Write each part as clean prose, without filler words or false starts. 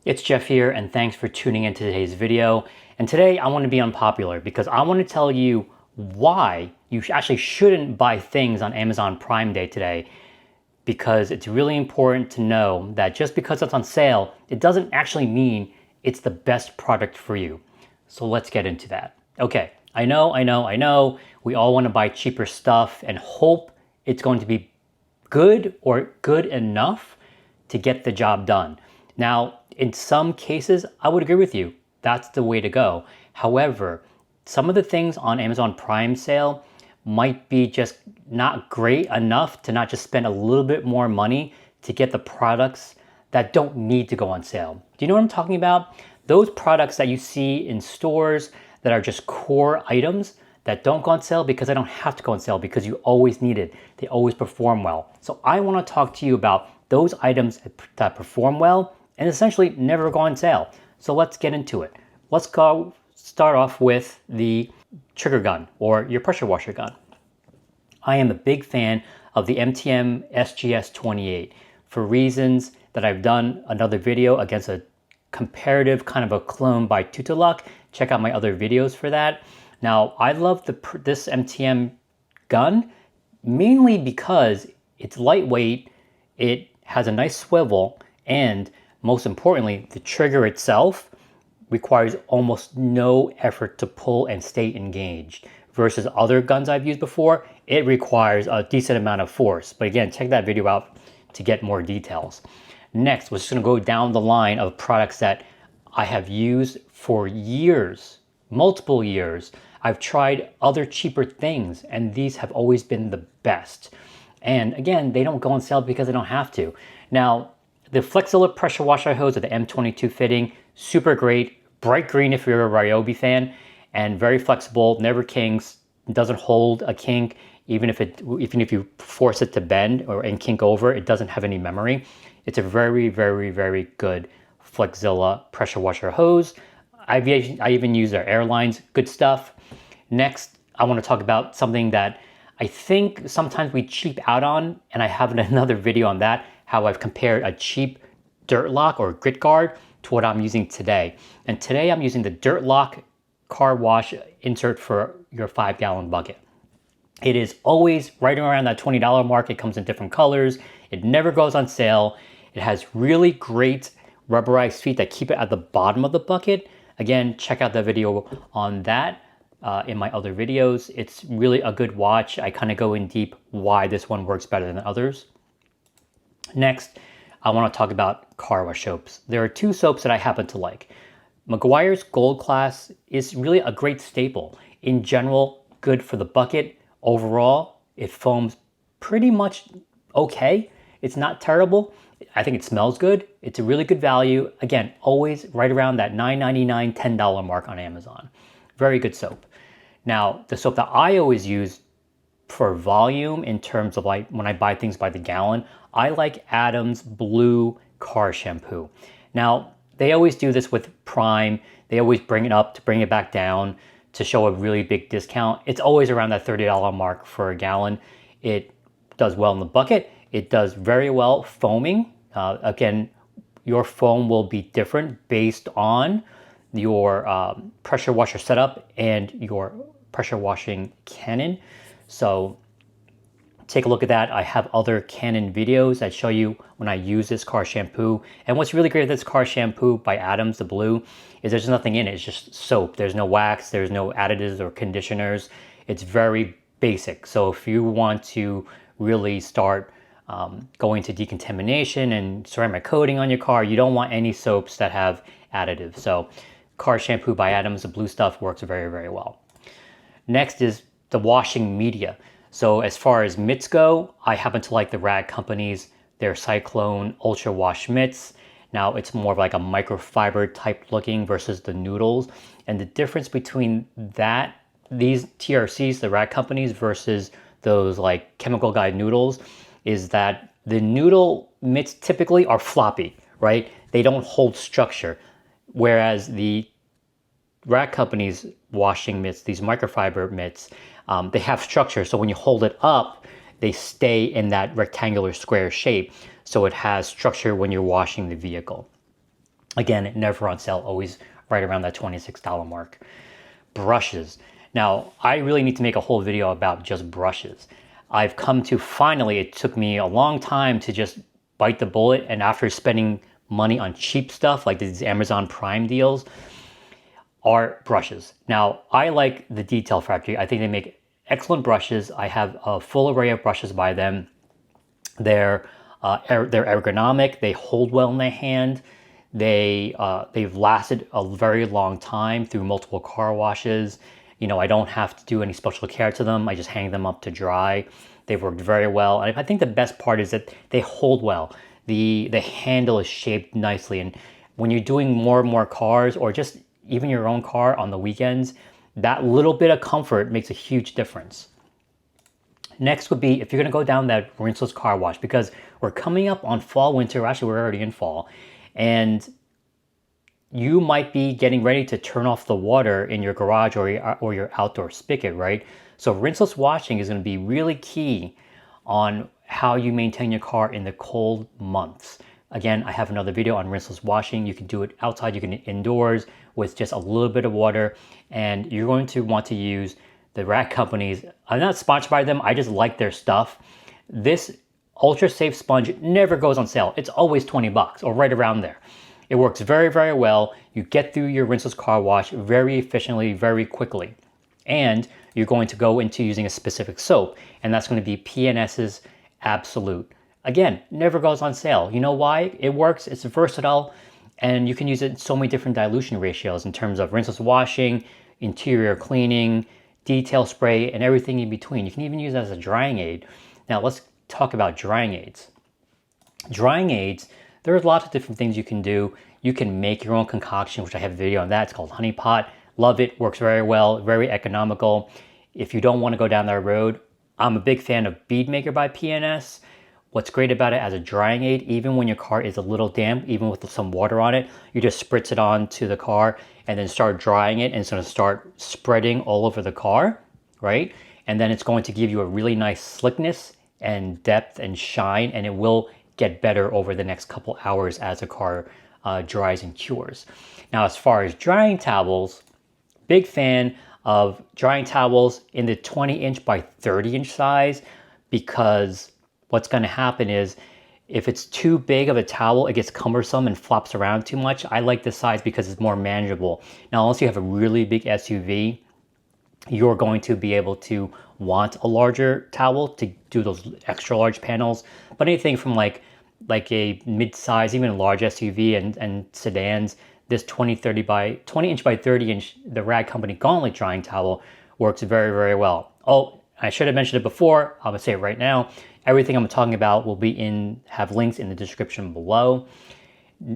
It's Jeff here, and thanks for tuning into today's video. And today I want to be unpopular because I want to tell you why you actually shouldn't buy things on Amazon Prime Day today, because it's really important to know that just because it's on sale, it doesn't actually mean it's the best product for you. So let's get into that. Okay, I know, we all want to buy cheaper stuff and hope it's going to be good or good enough to get the job done. Now, in some cases, I would agree with you. That's the way to go. However, some of the things on Amazon Prime sale might be just not great enough to not just spend a little bit more money to get the products that don't need to go on sale. Do you know what I'm talking about? Those products that you see in stores that are just core items that don't go on sale because they don't have to go on sale because you always need it. They always perform well. So I want to talk to you about those items that perform well and essentially never go on sale. So let's get into it. Let's start off with the trigger gun or your pressure washer gun. I am a big fan of the MTM SGS28 for reasons that I've done another video against a comparative kind of a clone by Tuteluk. Check out my other videos for that. Now, I love this MTM gun mainly because it's lightweight, it has a nice swivel, and most importantly, the trigger itself requires almost no effort to pull and stay engaged. Versus other guns I've used before, it requires a decent amount of force. But again, check that video out to get more details. Next, we're just gonna go down the line of products that I have used for years, multiple years. I've tried other cheaper things, and these have always been the best. And again, they don't go on sale because they don't have to. Now, the Flexzilla pressure washer hose with the M22 fitting, super great, bright green if you're a Ryobi fan, and very flexible, never kinks, doesn't hold a kink, even if you force it to bend and kink over, it doesn't have any memory. It's a very, very, very good Flexzilla pressure washer hose. I even use their airlines, good stuff. Next, I want to talk about something that I think sometimes we cheap out on, and I have another video on that, how I've compared a cheap dirt lock or grit guard to what I'm using today. And today I'm using the dirt lock car wash insert for your 5-gallon bucket. It is always right around that $20 mark. It comes in different colors. It never goes on sale. It has really great rubberized feet that keep it at the bottom of the bucket. Again, check out the video on that in my other videos. It's really a good watch. I kind of go in deep why this one works better than others. Next, I want to talk about car wash soaps. There are two soaps that I happen to like. Meguiar's Gold Class is really a great staple. In general, good for the bucket. Overall, it foams pretty much okay. It's not terrible. I think it smells good. It's a really good value. Again, always right around that $9.99, $10 mark on Amazon. Very good soap. Now, the soap that I always use for volume in terms of like when I buy things by the gallon, I like Adam's Blue Car Shampoo. Now, they always do this with Prime. They always bring it up to bring it back down to show a really big discount. It's always around that $30 mark for a gallon. It does well in the bucket. It does very well foaming. Again, your foam will be different based on your pressure washer setup and your pressure washing Canon. So take a look at that. I have other Canon videos that show you when I use this car shampoo. And what's really great with this car shampoo by Adams, the blue, is there's nothing in it. It's just soap. There's no wax. There's no additives or conditioners. It's very basic. So if you want to really start going to decontamination and ceramic coating on your car, you don't want any soaps that have additives. So car shampoo by Adams, the blue stuff, works very, very well. Next is the washing media. So as far as mitts go, I happen to like the Rag Company's, their Cyclone Ultra Wash mitts. Now it's more of like a microfiber type looking versus the noodles. And the difference between these TRCs, the Rag Companies, versus those like chemical guide noodles is that the noodle mitts typically are floppy, right? They don't hold structure. Whereas the Rag Company's washing mitts, these microfiber mitts, they have structure. So when you hold it up, they stay in that rectangular square shape. So it has structure when you're washing the vehicle. Again, never on sale, always right around that $26 mark. Brushes. Now, I really need to make a whole video about just brushes. I've come to finally, it took me a long time to just bite the bullet, and after spending money on cheap stuff like these Amazon Prime deals, are brushes. Now, I like the Detail Factory. I think they make excellent brushes. I have a full array of brushes by them. They're ergonomic. They hold well in the hand. They've lasted a very long time through multiple car washes. You know, I don't have to do any special care to them. I just hang them up to dry. They've worked very well. And I think the best part is that they hold well. The handle is shaped nicely. And when you're doing more and more cars, or just even your own car on the weekends, that little bit of comfort makes a huge difference. Next would be if you're going to go down that rinseless car wash, because we're coming up on fall, winter. Actually, we're already in fall. And you might be getting ready to turn off the water in your garage or your outdoor spigot, right? So rinseless washing is going to be really key on how you maintain your car in the cold months. Again, I have another video on rinseless washing. You can do it outside, you can do it indoors with just a little bit of water, and you're going to want to use the rack companies. I'm not sponsored by them, I just like their stuff. This ultra safe sponge never goes on sale. It's always 20 bucks or right around there. It works very, very well. You get through your rinseless car wash very efficiently, very quickly. And you're going to go into using a specific soap, and that's going to be PNS's Absolute. Again, never goes on sale. You know why? It works, it's versatile, and you can use it in so many different dilution ratios in terms of rinseless washing, interior cleaning, detail spray, and everything in between. You can even use it as a drying aid. Now let's talk about drying aids. Drying aids, there's lots of different things you can do. You can make your own concoction, which I have a video on that. It's called Honey Pot. Love it, works very well, very economical. If you don't want to go down that road, I'm a big fan of Bead Maker by PNS. What's great about it as a drying aid, even when your car is a little damp, even with some water on it, you just spritz it onto the car and then start drying it, and it's going to start spreading all over the car, right? And then it's going to give you a really nice slickness and depth and shine, and it will get better over the next couple hours as the car dries and cures. Now, as far as drying towels, big fan of drying towels in the 20-inch by 30-inch size, because what's going to happen is if it's too big of a towel, it gets cumbersome and flops around too much. I like this size because it's more manageable. Now, unless you have a really big SUV, you're going to be able to want a larger towel to do those extra large panels. But anything from like a mid-size, even a large SUV and sedans, this 20 inch by 30 inch, the Rag Company Gauntlet drying towel works very, very well. Oh, I should have mentioned it before. I'm gonna say it right now. Everything I'm talking about will have links in the description below.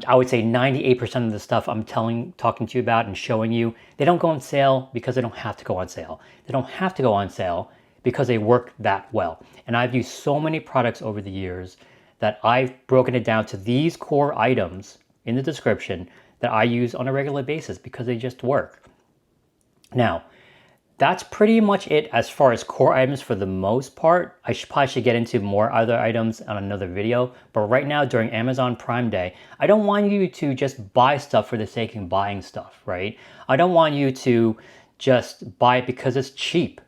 I would say 98% of the stuff I'm talking to you about and showing you, they don't go on sale because they don't have to go on sale. They don't have to go on sale because they work that well. And I've used so many products over the years that I've broken it down to these core items in the description that I use on a regular basis because they just work. Now, that's pretty much it as far as core items for the most part. I probably should get into more other items on another video, but right now during Amazon Prime Day, I don't want you to just buy stuff for the sake of buying stuff, right? I don't want you to just buy it because it's cheap,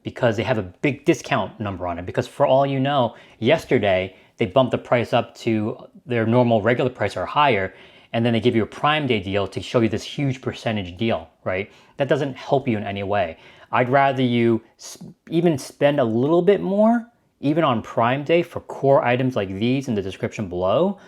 because they have a big discount number on it, because for all you know, yesterday they bumped the price up to their normal regular price or higher, and then they give you a Prime Day deal to show you this huge percentage deal, right? That doesn't help you in any way. I'd rather you even spend a little bit more, even on Prime Day, for core items like these in the description below,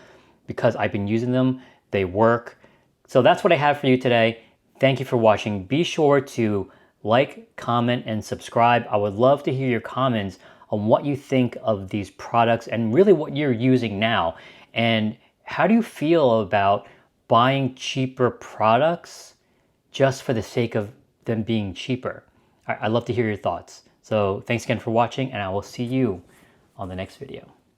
because I've been using them, they work. So that's what I have for you today. Thank you for watching. Be sure to like, comment, and subscribe. I would love to hear your comments on what you think of these products and really what you're using now. And how do you feel about buying cheaper products just for the sake of them being cheaper? I'd love to hear your thoughts. So thanks again for watching, and I will see you on the next video.